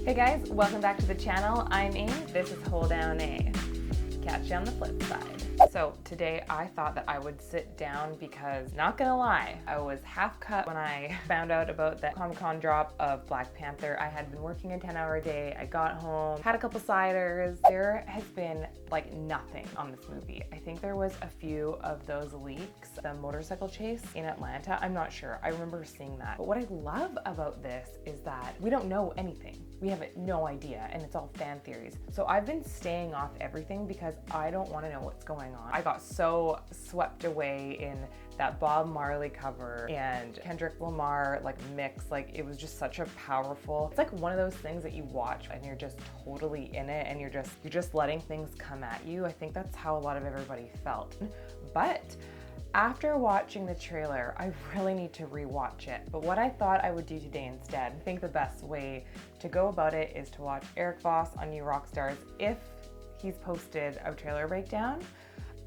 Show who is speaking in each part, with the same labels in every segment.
Speaker 1: Hey guys, welcome back to the channel. I'm Amy, this is Hold Down A. Catch you on the flip side. So today I thought that I would sit down because, not gonna lie, I was half cut when I found out about that Comic-Con drop of Black Panther. I had been working a 10-hour day, I got home, had a couple ciders. There has been like nothing on this movie. I think there was a few of those leaks, the motorcycle chase in Atlanta, I'm not sure. I remember seeing that. But what I love about this is that we don't know anything. We have no idea, and it's all fan theories. So I've been staying off everything because I don't want to know what's going on. I got so swept away in that Bob Marley cover and Kendrick Lamar like mix. Like, it was just such a powerful, it's like one of those things that you watch and you're just totally in it and you're just letting things come at you. I think that's how a lot of everybody felt. But after watching the trailer, I really need to rewatch it. But what I thought I would do today instead, I think the best way to go about it is to watch Erik Voss on new Rockstars if he's posted a trailer breakdown.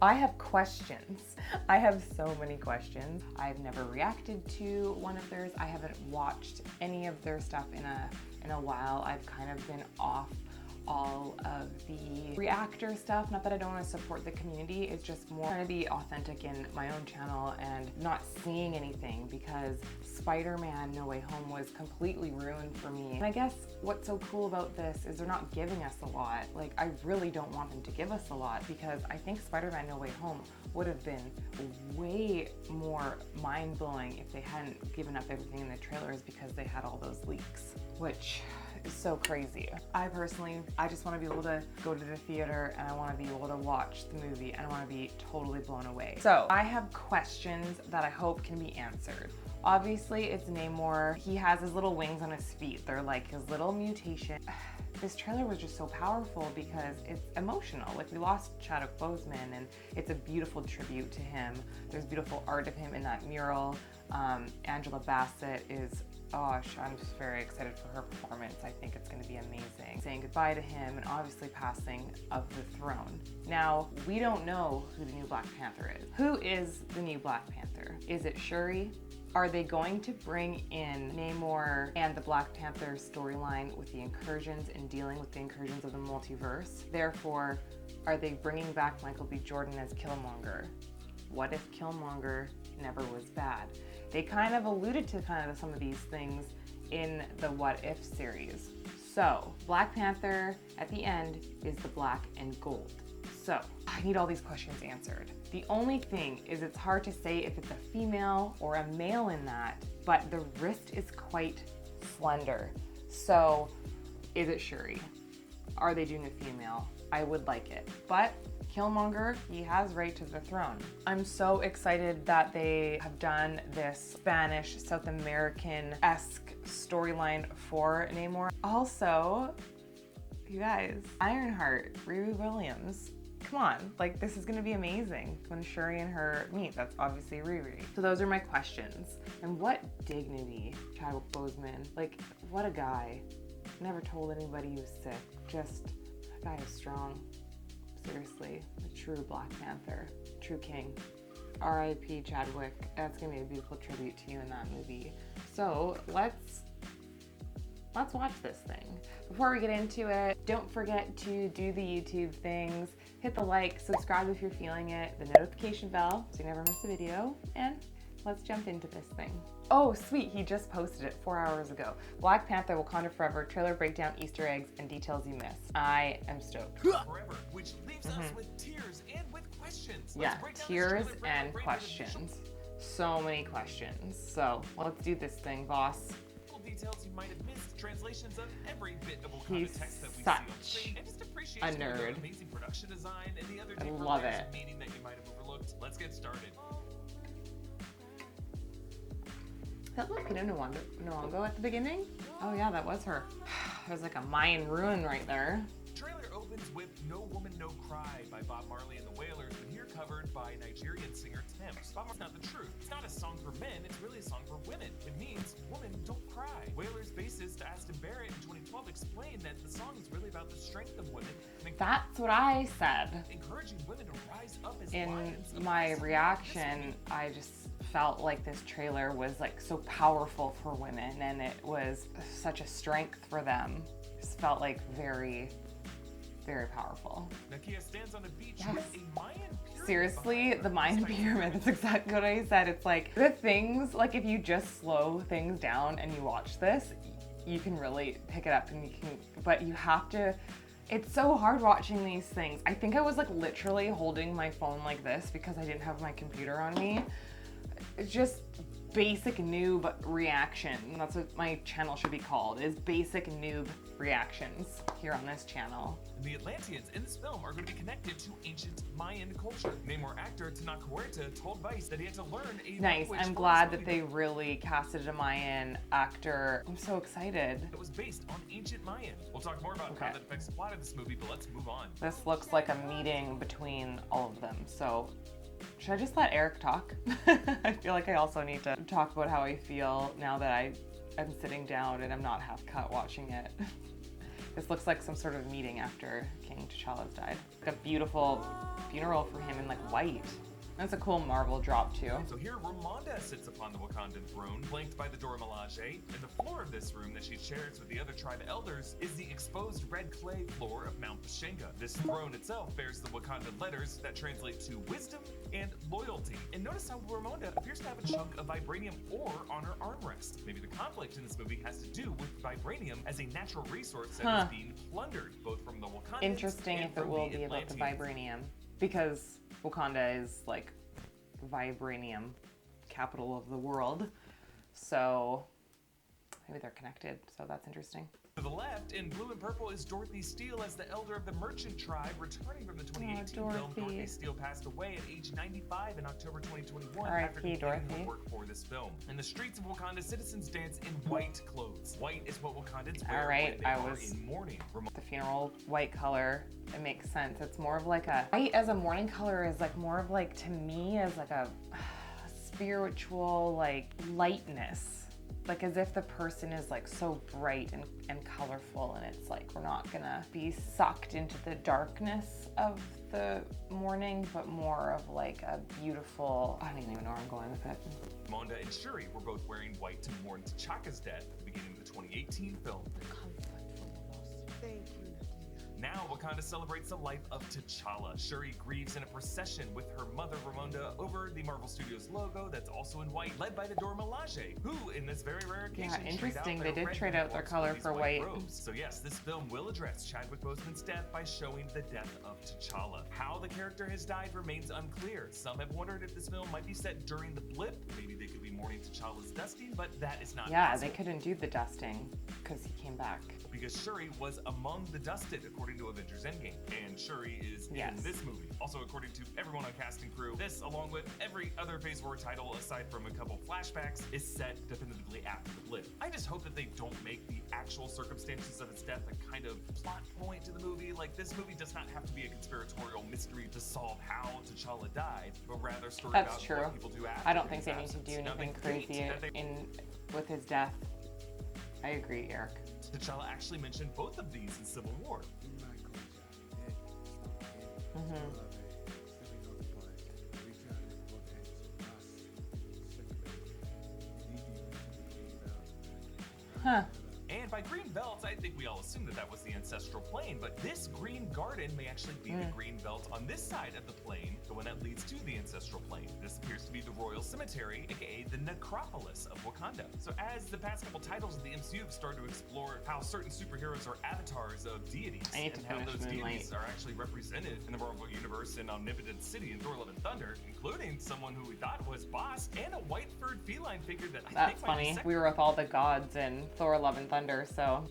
Speaker 1: I have questions. I have so many questions. I've never reacted to one of theirs. I haven't watched any of their stuff in a while. I've kind of been off all of the reactor stuff. Not that I don't want to support the community, it's just more trying to be authentic in my own channel and not seeing anything, because Spider-Man No Way Home was completely ruined for me. And I guess what's so cool about this is they're not giving us a lot. Like, I really don't want them to give us a lot, because I think Spider-Man No Way Home would have been way more mind-blowing if they hadn't given up everything in the trailers, because they had all those leaks, which is so crazy. I just want to be able to go to the theater and I want to be able to watch the movie and I want to be totally blown away. So I have questions that I hope can be answered. Obviously it's Namor. He has his little wings on his feet. They're like his little mutation. This trailer was just so powerful because it's emotional. Like, we lost Chadwick Boseman and it's a beautiful tribute to him. There's beautiful art of him in that mural. Angela Bassett is, I'm just very excited for her performance. I think it's going to be amazing. Saying goodbye to him and obviously passing of the throne. Now, we don't know who the new Black Panther is. Who is the new Black Panther? Is it Shuri? Are they going to bring in Namor and the Black Panther storyline with the incursions and dealing with the incursions of the multiverse? Therefore, are they bringing back Michael B. Jordan as Killmonger? What if Killmonger never was bad? They kind of alluded to some of these things in the What If series. So, Black Panther at the end is the black and gold. So, I need all these questions answered. The only thing is, it's hard to say if it's a female or a male in that, but the wrist is quite slender. So, is it Shuri? Are they doing a female? I would like it. But Killmonger, he has right to the throne. I'm so excited that they have done this Spanish, South American-esque storyline for Namor. Also, you guys, Ironheart, Riri Williams. Come on, like, this is gonna be amazing when Shuri and her meet. That's obviously Riri. So those are my questions. And what dignity, Chadwick Boseman. Like, what a guy. Never told anybody he was sick. Just, that guy is strong. Seriously, a true Black Panther, true king. R.I.P. Chadwick. That's gonna be a beautiful tribute to you in that movie. So let's watch this thing. Before we get into it, don't forget to do the YouTube things. Hit the like, subscribe if you're feeling it, the notification bell so you never miss a video, and let's jump into this thing. Oh, sweet, he just posted it 4 hours ago. Black Panther Wakanda Forever, trailer breakdown, Easter eggs, and details you missed. I am stoked.
Speaker 2: Forever, which leaves us with tears and with questions.
Speaker 1: Yeah, tears and questions. So many questions. So let's do this thing, Voss.
Speaker 2: Details you might have missed, translations of every bit of
Speaker 1: He's
Speaker 2: text that we
Speaker 1: such
Speaker 2: see on screen, and just
Speaker 1: a nerd.
Speaker 2: Amazing production design and the other
Speaker 1: I
Speaker 2: deeper
Speaker 1: love
Speaker 2: layers
Speaker 1: it.
Speaker 2: of meaning that you might have overlooked. Let's get started.
Speaker 1: That looked Lupita Nyong'o at the beginning? Oh yeah, that was her. There's like a Mayan ruin right there.
Speaker 2: Trailer opens with No Woman No Cry by Bob Marley and the Wailers, but here covered by Nigerian singer Thames. Bob Marley's not the truth. It's not a song for men, it's really a song for women. It means women don't cry. Wailers bassist Aston Barrett in 2012 explained that the song is really about the strength of women.
Speaker 1: That's what I said.
Speaker 2: Encouraging women to rise up as
Speaker 1: In
Speaker 2: lions.
Speaker 1: my reaction, I just felt like this trailer was like so powerful for women and it was such a strength for them. just felt like very, very powerful.
Speaker 2: Nakia stands on a beach
Speaker 1: Yes.
Speaker 2: with a Mayan pyramid
Speaker 1: Seriously,
Speaker 2: behind her.
Speaker 1: the Mayan pyramid, that's exactly what I said. It's like the things, like if you just slow things down and you watch this, you can really pick it up and you can, but you have to, it's so hard watching these things. I think I was like literally holding my phone like this because I didn't have my computer on me. It's just basic noob reaction. That's what my channel should be called, is basic noob reactions here on this channel.
Speaker 2: The Atlanteans in this film are going to be connected to ancient Mayan culture. Namor actor Tenoch Huerta told Vice that he had to learn a
Speaker 1: Nice,
Speaker 2: language
Speaker 1: I'm
Speaker 2: for
Speaker 1: glad
Speaker 2: this
Speaker 1: that
Speaker 2: movie
Speaker 1: they really casted a Mayan actor. I'm so excited.
Speaker 2: that was based on ancient Mayan. We'll talk more about how
Speaker 1: Okay.
Speaker 2: that affects the plot of this movie, but let's move on.
Speaker 1: This looks like a meeting between all of them, so should I just let Erik talk? I feel like I also need to talk about how I feel now that I'm sitting down and I'm not half cut watching it. This looks like some sort of meeting after King T'Challa's died. Like a beautiful funeral for him in like white. That's a cool Marvel drop too.
Speaker 2: So here, Ramonda sits upon the Wakandan throne, flanked by the Dora Milaje, and the floor of this room that she shares with the other tribe elders is the exposed red clay floor of Mount Pashenga. This throne itself bears the Wakandan letters that translate to wisdom and loyalty. And notice how Ramonda appears to have a chunk of vibranium ore on her armrest. Maybe the conflict in this movie has to do with vibranium as a natural resource that is being plundered, both from the Wakandans
Speaker 1: Interesting
Speaker 2: and
Speaker 1: if it
Speaker 2: from
Speaker 1: will
Speaker 2: the
Speaker 1: be about the
Speaker 2: Atlanteans.
Speaker 1: vibranium, because Wakanda is like vibranium capital of the world, so maybe they're connected, so that's interesting.
Speaker 2: To the left, in blue and purple, is Dorothy Steele as the elder of the merchant tribe, returning from the 2018 film.
Speaker 1: Dorothy.
Speaker 2: Dorothy Steele passed away at age 95 in October 2021
Speaker 1: R.I.P.
Speaker 2: after completing
Speaker 1: Dorothy.
Speaker 2: her work for this film. In the streets of Wakanda, citizens dance in white clothes. White is what Wakandans wear
Speaker 1: Alright,
Speaker 2: when they
Speaker 1: I
Speaker 2: are
Speaker 1: was-
Speaker 2: in mourning.
Speaker 1: The funeral white color, it makes sense. It's more of like a, white as a mourning color is like more of like, to me, as like a spiritual like lightness. Like as if the person is like so bright and colorful, and it's like we're not gonna be sucked into the darkness of the mourning, but more of like a beautiful, I don't even know where I'm going with it.
Speaker 2: Ramonda and Shuri were both wearing white to mourn T'Chaka's death at the beginning of the 2018 film.
Speaker 3: Thank you, Nakia.
Speaker 2: Now Wakanda celebrates the life of T'Challa. Shuri grieves in a procession with her mother Ramonda over the Marvel Studios logo that's also in white, led by the Dora Milaje, who in this very rare occasion
Speaker 1: Yeah,
Speaker 2: trade out
Speaker 1: interesting.
Speaker 2: their
Speaker 1: They did
Speaker 2: red
Speaker 1: trade out their
Speaker 2: uniforms
Speaker 1: color
Speaker 2: these
Speaker 1: for
Speaker 2: white
Speaker 1: white.
Speaker 2: robes. So yes, this film will address Chadwick Boseman's death by showing the death of T'Challa. How the character has died remains unclear. Some have wondered if this film might be set during the blip. Maybe they could be mourning T'Challa's dusting, but that is not
Speaker 1: Yeah,
Speaker 2: possible.
Speaker 1: they couldn't do the dusting because he came back.
Speaker 2: Because Shuri was among the dusted, according to Avengers Endgame. And Shuri is
Speaker 1: Yes.
Speaker 2: in this movie. Also, according to everyone on cast and crew, this, along with every other Phase 4 title, aside from a couple flashbacks, is set definitively after the blip. I just hope that they don't make the actual circumstances of his death a kind of plot point to the movie. Like, this movie does not have to be a conspiratorial mystery to solve how T'Challa died, but rather story
Speaker 1: That's
Speaker 2: about
Speaker 1: true.
Speaker 2: what people do after
Speaker 1: I don't think
Speaker 2: his
Speaker 1: they need to
Speaker 2: absence.
Speaker 1: do
Speaker 2: Now,
Speaker 1: anything
Speaker 2: the date
Speaker 1: crazy
Speaker 2: that they-
Speaker 1: with his death. I agree, Erik.
Speaker 2: T'Challa actually mentioned both of these in Civil War.
Speaker 1: Huh.
Speaker 2: And by green belt, I think we all assume that that was the ancestral plane, but this green garden may actually be the green belt on this side of the plane, the one that leads to the ancestral plane. This appears to be the Royal Cemetery, aka the necropolis of Wakanda. So as the past couple titles of the MCU have started to explore how certain superheroes are avatars of deities,
Speaker 1: I need to
Speaker 2: and how
Speaker 1: finish
Speaker 2: those
Speaker 1: Moonlight.
Speaker 2: deities are actually represented in the Marvel Universe in Omnipotent City and Thor: Love and Thunder, including someone who we thought was Voss, and a white furred feline figure that I
Speaker 1: That's
Speaker 2: think might be
Speaker 1: funny. We were with all the gods in Thor: Love and Thunder, so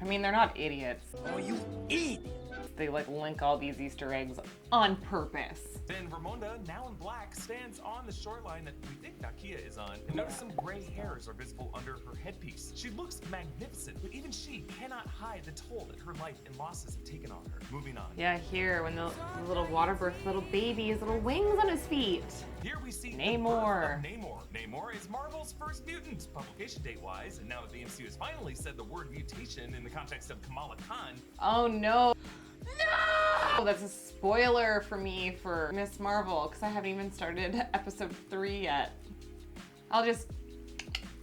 Speaker 1: I mean they're not idiots.
Speaker 3: Oh, you eat!
Speaker 1: They like link all these Easter eggs on purpose.
Speaker 2: Then Ramonda, now in black, stands on the shoreline that we think Nakia is on, and notice some gray hairs are visible under her headpiece. She looks magnificent, but even she cannot hide the toll that her life and losses have taken on her. Moving on.
Speaker 1: Yeah, here when the little water birth little baby has little wings on his feet.
Speaker 2: Here we see
Speaker 1: Namor.
Speaker 2: the birth of Namor. Namor is Marvel's first mutant, publication date-wise, and now that the MCU has finally said the word mutation in the context of Kamala Khan,
Speaker 1: Oh no. No! That's a spoiler for me for Miss Marvel because I haven't even started episode 3 yet. I'll just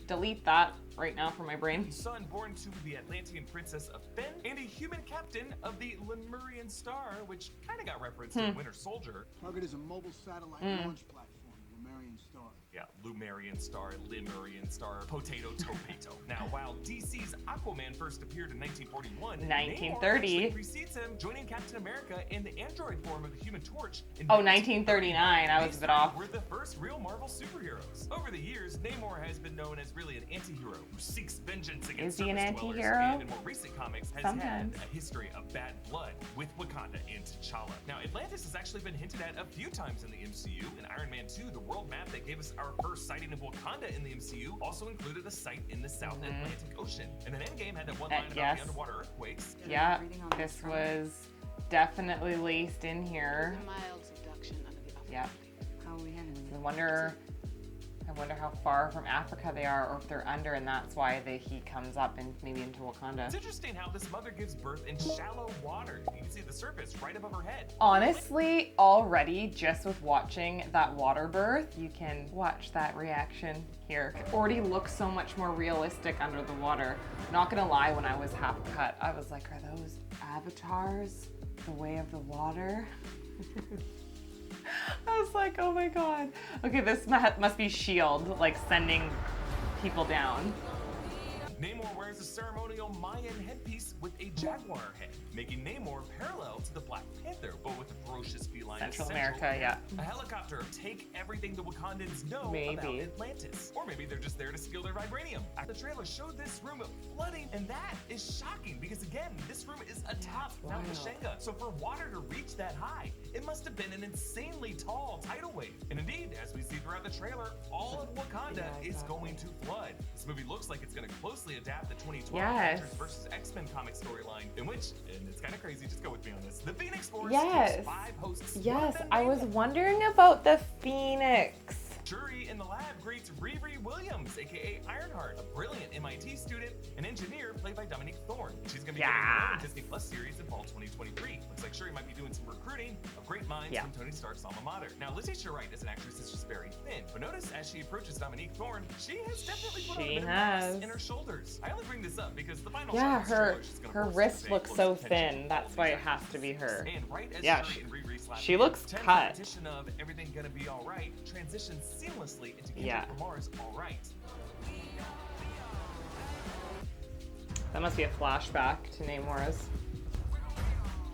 Speaker 1: delete that right now for my brain.
Speaker 2: Son born to the Atlantean princess of Fen, and a human captain of the Lemurian Star, which kind of got referenced in Winter Soldier.
Speaker 3: Target is a mobile satellite launch platform, Namor Star.
Speaker 2: Yeah, Lemurian Star, Lemurian Star, potato, tomato. Now, while DC's Aquaman first appeared in 1941,
Speaker 1: 1930
Speaker 2: precedes him, joining Captain America in the android form of the Human Torch. In
Speaker 1: 1939. I was a bit off.
Speaker 2: We're the first real Marvel superheroes. Over the years, Namor has been known as really an anti-hero who seeks vengeance against
Speaker 1: Is he an
Speaker 2: surface dwellers,
Speaker 1: anti-hero?
Speaker 2: and in more recent comics has
Speaker 1: Sometimes.
Speaker 2: had a history of bad blood with Wakanda and T'Challa. Now, Atlantis has actually been hinted at a few times in the MCU. In Iron Man 2, the world map that gave us our first sighting of Wakanda in the MCU also included a site in the South Atlantic Ocean. And then Endgame had that one line about
Speaker 1: yes.
Speaker 2: the underwater earthquakes.
Speaker 1: Yeah, this was definitely laced in here.
Speaker 4: Mild subduction under the upper
Speaker 1: Yeah.
Speaker 4: How are we heading?
Speaker 1: I wonder how far from Africa they are, or if they're under, and that's why he comes up and maybe into Wakanda.
Speaker 2: It's interesting how this mother gives birth in shallow water. You can see the surface right above her head.
Speaker 1: Honestly, already just with watching that water birth, you can watch that reaction here. It already looks so much more realistic under the water. Not gonna lie, when I was half cut, I was like, are those avatars? The way of the water? I was like, oh my god. Okay, this must be S.H.I.E.L.D., like sending people down.
Speaker 2: Namor wears a ceremonial Mayan headpiece with a jaguar head, making Namor parallel to the Black Panther, but with a ferocious feline of
Speaker 1: Central America, yeah.
Speaker 2: A helicopter take everything the Wakandans know about Atlantis. Or maybe they're just there to steal their vibranium. The trailer showed this room flooding, and that is shocking because, again, this room is atop Mount Mashenga. So for water to reach that high, it must have been an insanely tall tidal wave. And indeed, as we see throughout the trailer, all of Wakanda is going to flood. This movie looks like it's going to closely adapt the 2012 Avengers vs. X-Men comic storyline, in which, and it's kind of crazy, just go with me on this, the Phoenix Force gives 5 hosts.
Speaker 1: Yes, I was wondering about the Phoenix.
Speaker 2: Shuri in the lab greets Riri Williams, aka Ironheart, a brilliant MIT student and engineer played by Dominique Thorne. She's going to be getting her own Disney Plus series in fall 2023. Looks like Shuri might be doing some recruiting of great minds from Tony Stark's alma mater. Now, Letitia Wright as an actress is just very thin, but notice as she approaches Dominique Thorne, she has definitely put on a bit of mass in her shoulders. I only bring this up because the final shot of the trailer, she's gonna
Speaker 1: her
Speaker 2: force
Speaker 1: wrist
Speaker 2: to
Speaker 1: looks
Speaker 2: say
Speaker 1: so
Speaker 2: close
Speaker 1: thin.
Speaker 2: attention
Speaker 1: That's
Speaker 2: to
Speaker 1: why
Speaker 2: all
Speaker 1: it
Speaker 2: these
Speaker 1: has to be
Speaker 2: actresses.
Speaker 1: her.
Speaker 2: And right as
Speaker 1: Yeah,
Speaker 2: Shuri and Riri slap
Speaker 1: she
Speaker 2: in,
Speaker 1: looks
Speaker 2: tense
Speaker 1: cut.
Speaker 2: repetition of everything gonna be all right transitions seamlessly into Kendrick Lamar's All Right.
Speaker 1: That must be a flashback to Namor's.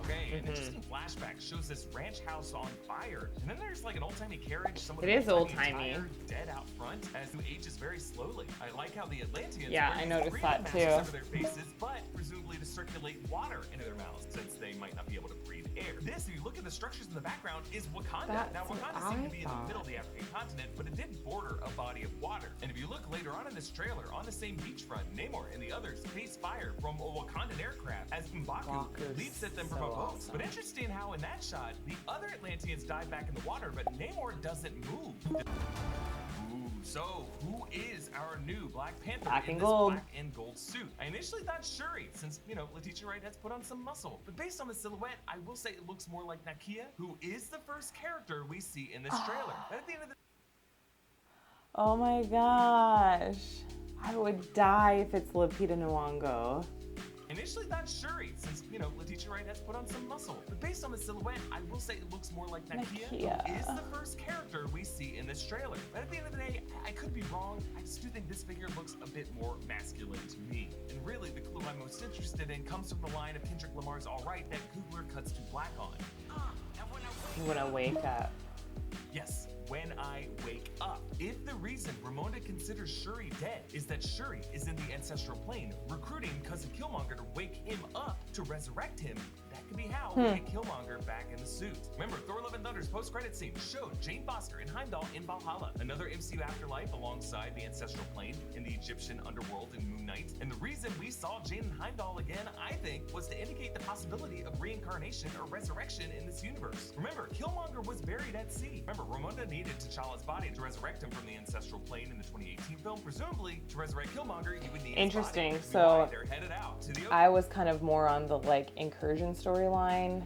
Speaker 2: Okay, an interesting flashback shows this ranch house on fire, and then there's like an old-timey carriage.
Speaker 1: It is old-timey.
Speaker 2: Dead out front as it ages very slowly. I like how the Atlanteans
Speaker 1: I noticed that too.
Speaker 2: over their faces, but presumably to circulate water into their mouths since they might not be able to breathe air. This, if you look at the structures in the background, is Wakanda. Now Wakanda seemed to be in the middle of the African continent, but it did border a body of water. And if you look later on in this trailer, on the same beachfront, Namor and the others face fire from a Wakandan aircraft as M'Baku leaps at them from a boat. Awesome. But interesting how in that shot, the other Atlanteans dive back in the water, but Namor doesn't move. Ooh, so who is our new Black Panther
Speaker 1: Black
Speaker 2: in
Speaker 1: and
Speaker 2: this
Speaker 1: gold.
Speaker 2: black and gold suit? I initially thought Shuri, since, you know, Letitia Wright has put on some muscle. But based on the silhouette, I will say it looks more like Nakia, who is the first character we see in this trailer. But at the end of the
Speaker 1: Oh my gosh. I would die if it's Lupita Nyong'o.
Speaker 2: initially thought Shuri, since, you know, Letitia Wright has put on some muscle. But based on the silhouette, I will say it looks more like Nakia, who is the first character we see in this trailer. But at the end of the day, I could be wrong. I just do think this figure looks a bit more masculine to me. And really, the clue I'm most interested in comes from the line of Kendrick Lamar's All Right that Coogler cuts to black on.
Speaker 1: When I wake up.
Speaker 2: Yes, when I wake up. If the reason Ramonda considers Shuri dead is that Shuri is in the ancestral plane, recruiting cousin Killmonger to wake him up to resurrect him, that could be how we get Killmonger back in the suit. Remember, Thor: Love and Thunder's post-credit scene showed Jane Foster and Heimdall in Valhalla, another MCU afterlife alongside the ancestral plane in the Egyptian underworld in Moon Knight. And the reason we saw Jane and Heimdall again, I think, was to indicate the possibility of reincarnation or resurrection in this universe. Remember, Killmonger was buried at sea. Remember, Ramonda needed T'Challa's body to resurrect him from the ancestral plane in the 2018 film. Presumably, to resurrect Killmonger, you would need
Speaker 1: Interesting.
Speaker 2: his body.
Speaker 1: So
Speaker 2: they're headed out to the
Speaker 1: I was kind of more on the like incursion storyline,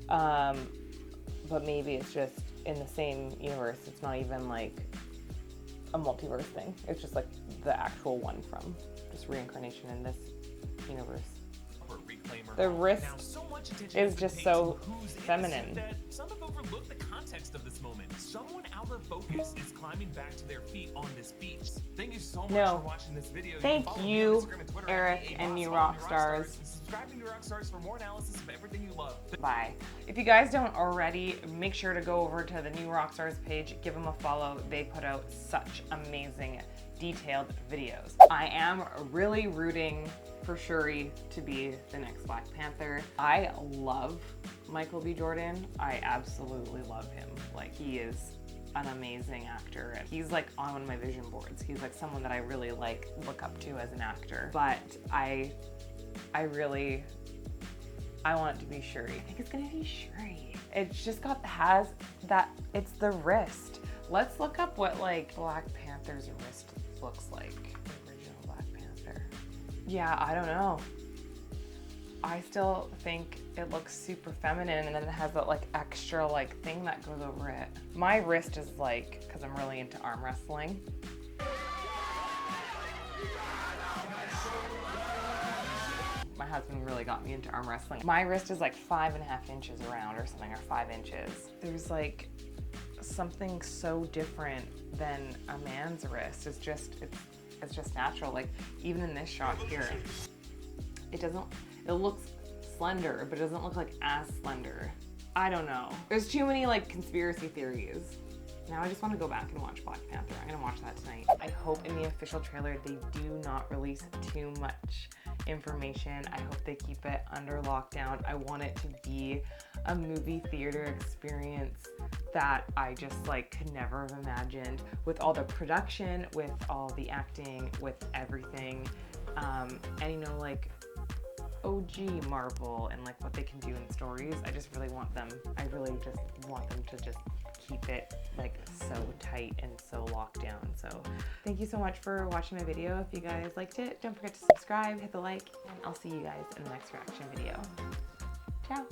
Speaker 1: but maybe it's just in the same universe. It's not even like a multiverse thing. It's just like the actual one from this reincarnation in this universe.
Speaker 2: Reclaimer.
Speaker 1: The wrist
Speaker 2: Now, so much attention
Speaker 1: is
Speaker 2: has been
Speaker 1: just
Speaker 2: paid
Speaker 1: so
Speaker 2: to who's
Speaker 1: feminine.
Speaker 2: innocent that some have overlooked the context of this moment. Someone out of focus is climbing back to their feet on this beach. Thank you so much for watching this video.
Speaker 1: Thank
Speaker 2: can follow me
Speaker 1: you,
Speaker 2: on Instagram and Twitter
Speaker 1: Eric and New
Speaker 2: Voss,
Speaker 1: Rockstars.
Speaker 2: and subscribing to Rockstars for more analysis of everything you love.
Speaker 1: Bye. If you guys don't already, make sure to go over to the New Rockstars page, give them a follow. They put out such amazing, detailed videos. I am really rooting for Shuri to be the next Black Panther. I love Michael B. Jordan. I absolutely love him. Like, he is an amazing actor. He's like on one of my vision boards. He's like someone that I really like look up to as an actor. But I want it to be Shuri. I think it's gonna be Shuri. It's just it's the wrist. Let's look up what like Black Panther's wrist looks like. The original Black Panther. Yeah, I don't know. I still think it looks super feminine, and then it has that like extra like thing that goes over it. My wrist is like, because I'm really into arm wrestling. My husband really got me into arm wrestling. My wrist is like 5.5 inches around or something, or 5 inches. There's like something so different than a man's wrist. It's just natural. Like even in this shot here, it looks slender, but it doesn't look like as slender. I don't know. There's too many like conspiracy theories. Now I just want to go back and watch Black Panther. I'm gonna watch that tonight. I hope in the official trailer they do not release too much information. I hope they keep it under lockdown. I want it to be a movie theater experience that I just like could never have imagined, with all the production, with all the acting, with everything. And you know, like OG Marvel and like what they can do in stories. I just really want them to just keep it like so tight and so locked down. So thank you so much for watching my video. If you guys liked it, don't forget to subscribe, hit the like, and I'll see you guys in the next reaction video. Ciao.